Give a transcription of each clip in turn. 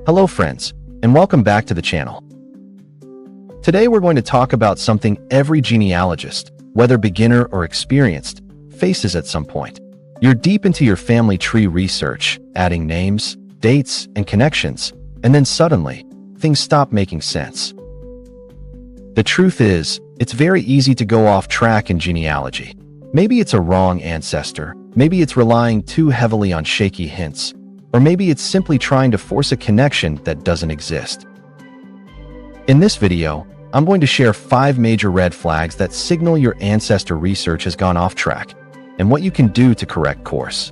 Hello friends, and welcome back to the channel. Today we're going to talk about something every genealogist, whether beginner or experienced, faces at some point. You're deep into your family tree research, adding names, dates, and connections, and then suddenly, things stop making sense. The truth is, it's very easy to go off track in genealogy. Maybe it's a wrong ancestor, maybe it's relying too heavily on shaky hints, or maybe it's simply trying to force a connection that doesn't exist. In this video, I'm going to share 5 major red flags that signal your ancestor research has gone off track, and what you can do to correct course.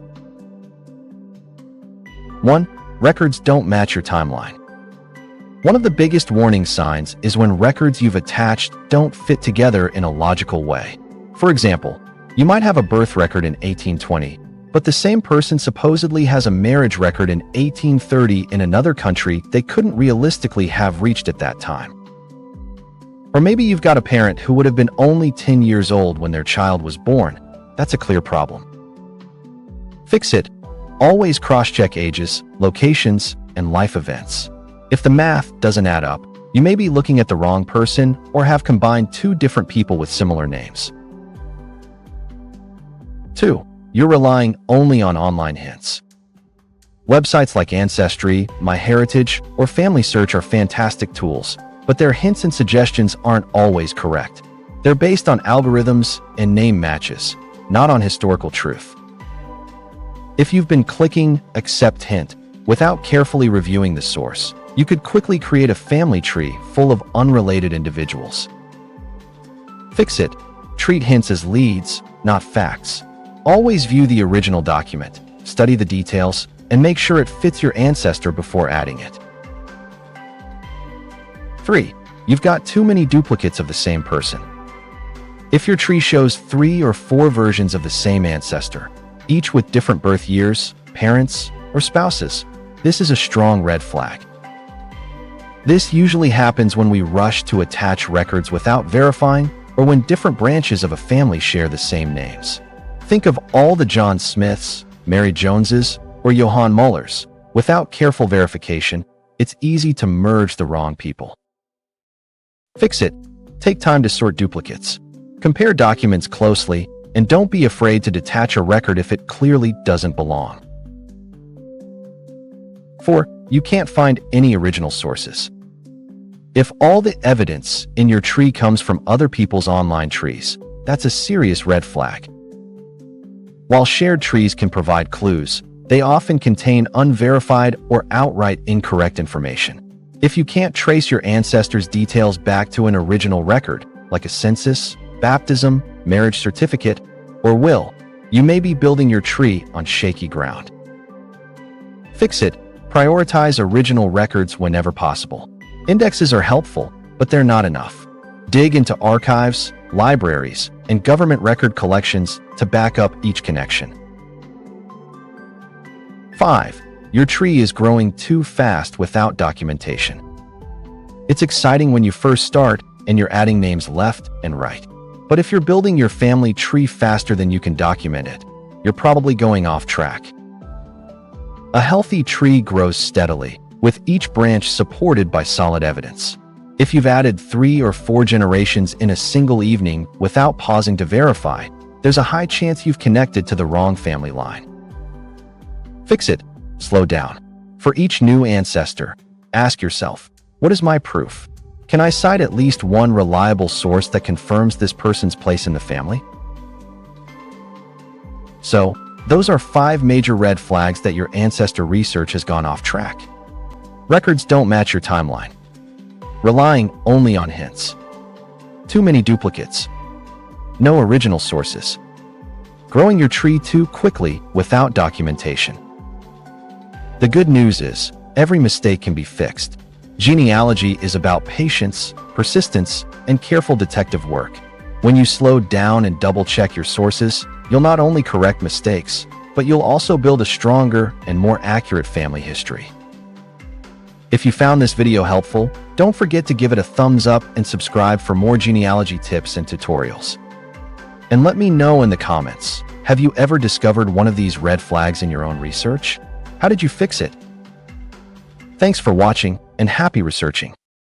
1. Records don't match your timeline. One of the biggest warning signs is when records you've attached don't fit together in a logical way. For example, you might have a birth record in 1820, but the same person supposedly has a marriage record in 1830 in another country they couldn't realistically have reached at that time. Or maybe you've got a parent who would have been only 10 years old when their child was born. That's a clear problem. Fix it. Always cross-check ages, locations, and life events. If the math doesn't add up, you may be looking at the wrong person or have combined 2 different people with similar names. 2. You're relying only on online hints. Websites like Ancestry, MyHeritage, or Family Search are fantastic tools, but their hints and suggestions aren't always correct. They're based on algorithms and name matches, not on historical truth. If you've been clicking Accept Hint without carefully reviewing the source, you could quickly create a family tree full of unrelated individuals. Fix it. Treat hints as leads, not facts. Always view the original document, study the details, and make sure it fits your ancestor before adding it. 3. You've got too many duplicates of the same person. If your tree shows 3 or 4 versions of the same ancestor, each with different birth years, parents, or spouses, this is a strong red flag. This usually happens when we rush to attach records without verifying or when different branches of a family share the same names. Think of all the John Smiths, Mary Joneses, or Johann Mullers. Without careful verification, it's easy to merge the wrong people. Fix it. Take time to sort duplicates. Compare documents closely, and don't be afraid to detach a record if it clearly doesn't belong. 4. You can't find any original sources. If all the evidence in your tree comes from other people's online trees, that's a serious red flag. While shared trees can provide clues, they often contain unverified or outright incorrect information. If you can't trace your ancestors' details back to an original record, like a census, baptism, marriage certificate, or will, you may be building your tree on shaky ground. Fix it. Prioritize original records whenever possible. Indexes are helpful, but they're not enough. Dig into archives, libraries, and government record collections to back up each connection. 5. Your tree is growing too fast without documentation. It's exciting when you first start and you're adding names left and right. But if you're building your family tree faster than you can document it, you're probably going off track. A healthy tree grows steadily, with each branch supported by solid evidence. If you've added 3 or 4 generations in a single evening without pausing to verify, there's a high chance you've connected to the wrong family line. Fix it. Slow down. For each new ancestor, ask yourself, what is my proof? Can I cite at least one reliable source that confirms this person's place in the family? So, those are 5 major red flags that your ancestor research has gone off track. Records don't match your timeline. Relying only on hints. Too many duplicates. No original sources. Growing your tree too quickly without documentation. The good news is, every mistake can be fixed. Genealogy is about patience, persistence, and careful detective work. When you slow down and double-check your sources, you'll not only correct mistakes, but you'll also build a stronger and more accurate family history. If you found this video helpful, don't forget to give it a thumbs up and subscribe for more genealogy tips and tutorials. And let me know in the comments, have you ever discovered one of these red flags in your own research? How did you fix it? Thanks for watching and happy researching.